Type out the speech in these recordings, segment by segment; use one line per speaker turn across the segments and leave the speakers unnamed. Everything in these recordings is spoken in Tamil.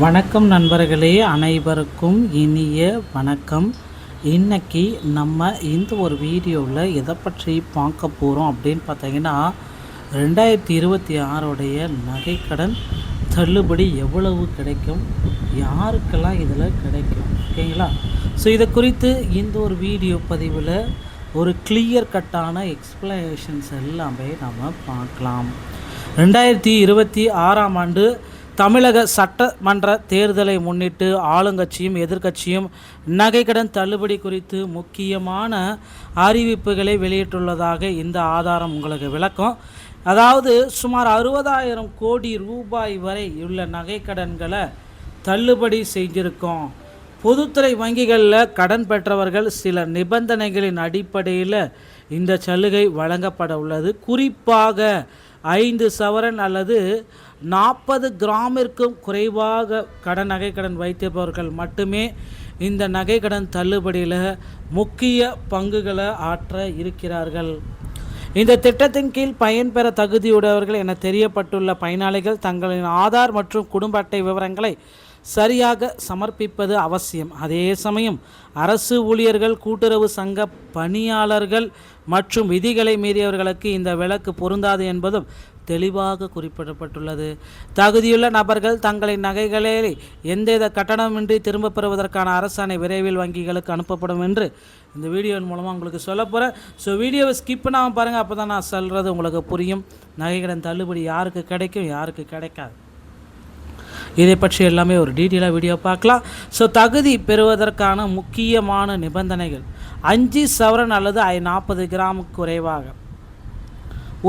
வணக்கம் நண்பர்களே, அனைவருக்கும் இனிய வணக்கம். இன்றைக்கி நம்ம இந்த ஒரு வீடியோவில் எதை பற்றி பார்க்க போகிறோம் அப்படின்னு பார்த்தீங்கன்னா, 2026 நகைக்கடன் தள்ளுபடி எவ்வளவு கிடைக்கும், யாருக்கெல்லாம் இதில் கிடைக்கும், ஓகேங்களா? ஸோ இதை குறித்து இந்த ஒரு வீடியோ பதிவில் ஒரு கிளியர் கட்டான எக்ஸ்ப்ளனேஷன்ஸ் எல்லாமே நம்ம பார்க்கலாம். 2026 ஆண்டு தமிழக சட்டமன்ற தேர்தலை முன்னிட்டு ஆளுங்கட்சியும் எதிர்க்கட்சியும் நகைக்கடன் தள்ளுபடி குறித்து முக்கியமான அறிவிப்புகளை வெளியிட்டுள்ளதாக இந்த ஆதாரம் உங்களுக்கு விளக்கும். அதாவது சுமார் 60,000 கோடி ரூபாய் வரை உள்ள நகைக்கடன்களை தள்ளுபடி செஞ்சுருக்கோம். பொதுத்துறை வங்கிகளில் கடன் பெற்றவர்கள் சில நிபந்தனைகளின் அடிப்படையில் இந்த சலுகை வழங்கப்பட உள்ளது. குறிப்பாக 5 சவரன் அல்லது 40 கிராமிற்கும் குறைவாக நகைக்கடன் வைத்திருப்பவர்கள் மட்டுமே இந்த நகைக்கடன் தள்ளுபடியில் முக்கிய பங்குகளை ஆற்ற இருக்கிறார்கள். இந்த திட்டத்தின் கீழ் பயன்பெற தகுதியுடையவர்கள் என தெரியப்பட்டுள்ள பயனாளிகள் தங்களின் ஆதார் மற்றும் குடும்ப அட்டை விவரங்களை சரியாக சமர்ப்பிப்பது அவசியம். அதே சமயம் அரசு ஊழியர்கள், கூட்டுறவு சங்க பணியாளர்கள் மற்றும் விதிகளை மீறியவர்களுக்கு இந்த விலக்கு பொருந்தாது என்பதும் தெளிவாக குறிப்பிடப்பட்டுள்ளது. தகுதியுள்ள நபர்கள் தங்களின் நகைகளை எந்தவித கட்டணமின்றி திரும்ப பெறுவதற்கான அரசாணை விரைவில் வங்கிகளுக்கு அனுப்பப்படும் என்று இந்த வீடியோவின் மூலமாக உங்களுக்கு சொல்ல போகிறேன். ஸோ வீடியோவை ஸ்கிப் பண்ணாமல் பாருங்கள், அப்போ தான் நான் சொல்கிறது உங்களுக்கு புரியும். நகைக்கடன் தள்ளுபடி யாருக்கு கிடைக்கும், யாருக்கு கிடைக்காது, இதை பற்றி எல்லாமே ஒரு டீட்டெயிலாக வீடியோ பார்க்கலாம். ஸோ தகுதி பெறுவதற்கான முக்கியமான நிபந்தனைகள்: 5 சவரன் அல்லது 40 கிராமுக்கு குறைவாக.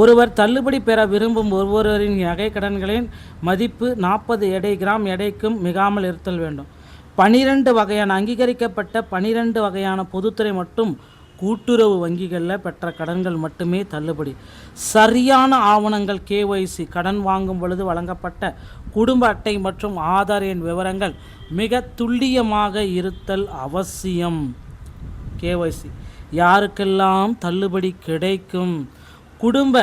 ஒருவர் தள்ளுபடி பெற விரும்பும் ஒருவரின் நகைக்கடன்களின் மதிப்பு 40 கிராம் எடைக்கும் மிகாமல் இருத்தல் வேண்டும். 12 வகையான அங்கீகரிக்கப்பட்ட 12 வகையான பொதுத்துறை மற்றும் கூட்டுறவு வங்கிகளில் பெற்ற கடன்கள் மட்டுமே தள்ளுபடி. சரியான ஆவணங்கள் KYC, கடன் வாங்கும் பொழுது வழங்கப்பட்ட குடும்ப அட்டை மற்றும் ஆதார் எண் விவரங்கள் மிக துல்லியமாக இருத்தல் அவசியம். KYC யாருக்கெல்லாம் தள்ளுபடி கிடைக்கும்? குடும்ப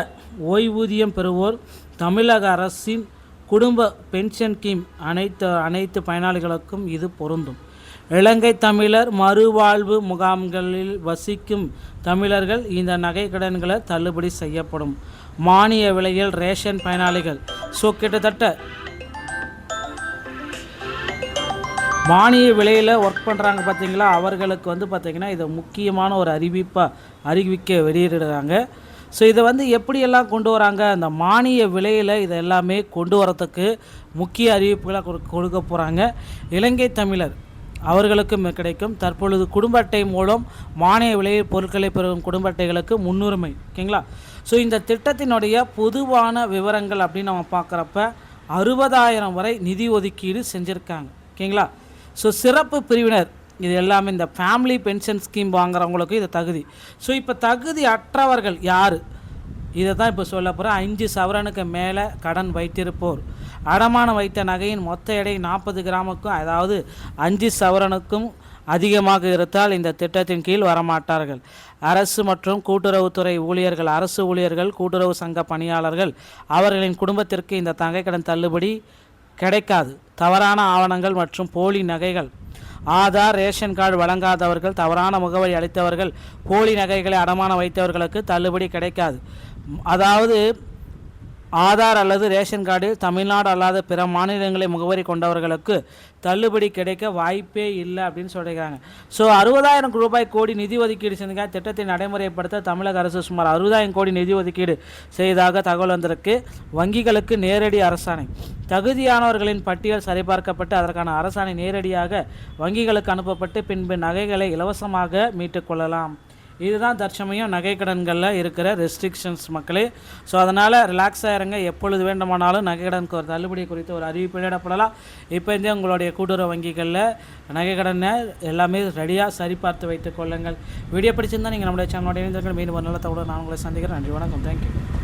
ஓய்வூதியம் பெறுவோர், தமிழக அரசின் குடும்ப பென்ஷன் ஸ்கீம் அனைத்து பயனாளிகளுக்கும் இது பொருந்தும். இலங்கை தமிழர் மறுவாழ்வு முகாம்களில் வசிக்கும் தமிழர்கள் இந்த நகைக்கடன்களை தள்ளுபடி செய்யப்படும். மானிய விலையில் ரேஷன் பயனாளிகள். ஸோ கிட்டத்தட்ட மானிய விலையில் ஒர்க் பண்ணுறாங்க பார்த்தீங்களா, அவர்களுக்கு பார்த்திங்கன்னா இதை முக்கியமான ஒரு அறிவிக்க வெளியிடுறாங்க. ஸோ இதை எப்படியெல்லாம் கொண்டு வராங்க, அந்த மானிய விலையில் இதை எல்லாமே கொண்டு வரத்துக்கு முக்கிய அறிவிப்புகளை கொடுக்க போகிறாங்க. இலங்கை தமிழர் அவர்களுக்கும் கிடைக்கும். தற்பொழுது குடும்ப அட்டை மூலம் மானிய விலையில் பொருட்களை பெறும் குடும்ப அட்டைகளுக்கு முன்னுரிமை, ஓகேங்களா? ஸோ இந்த திட்டத்தினுடைய பொதுவான விவரங்கள் அப்படின்னு நம்ம பார்க்குறப்ப 60,000 வரை நிதி ஒதுக்கீடு செஞ்சுருக்காங்க, ஓகேங்களா? ஸோ சிறப்பு பிரிவினர் இது எல்லாமே இந்த ஃபேமிலி பென்ஷன் ஸ்கீம் வாங்குறவங்களுக்கு இது தகுதி. ஸோ இப்போ தகுதி அற்றவர்கள் யார், இதை தான் இப்போ சொல்ல போகிறேன். 5 சவரனுக்கு மேலே கடன் வைத்திருப்போர், அடமானம் வைத்த நகையின் மொத்த எடை 40 கிராமுக்கும் அதாவது 5 சவரனுக்கும் அதிகமாக இருந்தால் இந்த திட்டத்தின் கீழ் வரமாட்டார்கள். அரசு மற்றும் கூட்டுறவுத்துறை ஊழியர்கள், அரசு ஊழியர்கள், கூட்டுறவு சங்க பணியாளர்கள் அவர்களின் குடும்பத்திற்கு இந்த நகைக்கடன் தள்ளுபடி கிடைக்காது. தவறான ஆவணங்கள் மற்றும் போலி நகைகள், ஆதார், ரேஷன் கார்டு வழங்காதவர்கள், தவறான முகவரி அளித்தவர்கள், போலி நகைகளை அடமானம் வைத்தவர்களுக்கு தள்ளுபடி கிடைக்காது. அதாவது ஆதார் அல்லது ரேஷன் கார்டு தமிழ்நாடு அல்லாத பிற மாநிலங்களை முகவரி கொண்டவர்களுக்கு தள்ளுபடி கிடைக்க வாய்ப்பே இல்லை அப்படின்னு சொல்லியிருக்காங்க. ஸோ 60,000 ரூபாய் கோடி நிதி ஒதுக்கீடு செஞ்சுங்க. திட்டத்தை நடைமுறைப்படுத்த தமிழக அரசு சுமார் 60,000 கோடி நிதி ஒதுக்கீடு செய்ததாக தகவல் வந்திருக்கு. வங்கிகளுக்கு நேரடி அரசாணை. தகுதியானவர்களின் பட்டியல் சரிபார்க்கப்பட்டு அதற்கான அரசாணை நேரடியாக வங்கிகளுக்கு அனுப்பப்பட்டு பின்பு நகைகளை இலவசமாக மீட்டுக்கொள்ளலாம். இதுதான் தற்சமயம் நகைக்கடன்களில் இருக்கிற ரெஸ்ட்ரிக்ஷன்ஸ் மக்களே. ஸோ அதனால் ரிலாக்ஸாக இருங்க. எப்பொழுது வேண்டுமானாலும் நகைக்கடனுக்கு ஒரு தள்ளுபடி குறித்து ஒரு அறிவிப்பு வெளியிடப்படலாம். இப்போ உங்களுடைய கூட்டுறவு வங்கிகளில் நகைக்கடனை எல்லாமே ரெடியாக சரிபார்த்து வைத்துக் கொள்ளுங்கள். வீடியோ பிடிச்சிருந்தால் நீங்கள் நம்முடைய சேனலோட இணைந்திருங்கள். மீண்டும் ஒரு நல்ல தகவலோடு நான் உங்களை சந்திக்கிறேன். நன்றி, வணக்கம், தேங்க்யூ.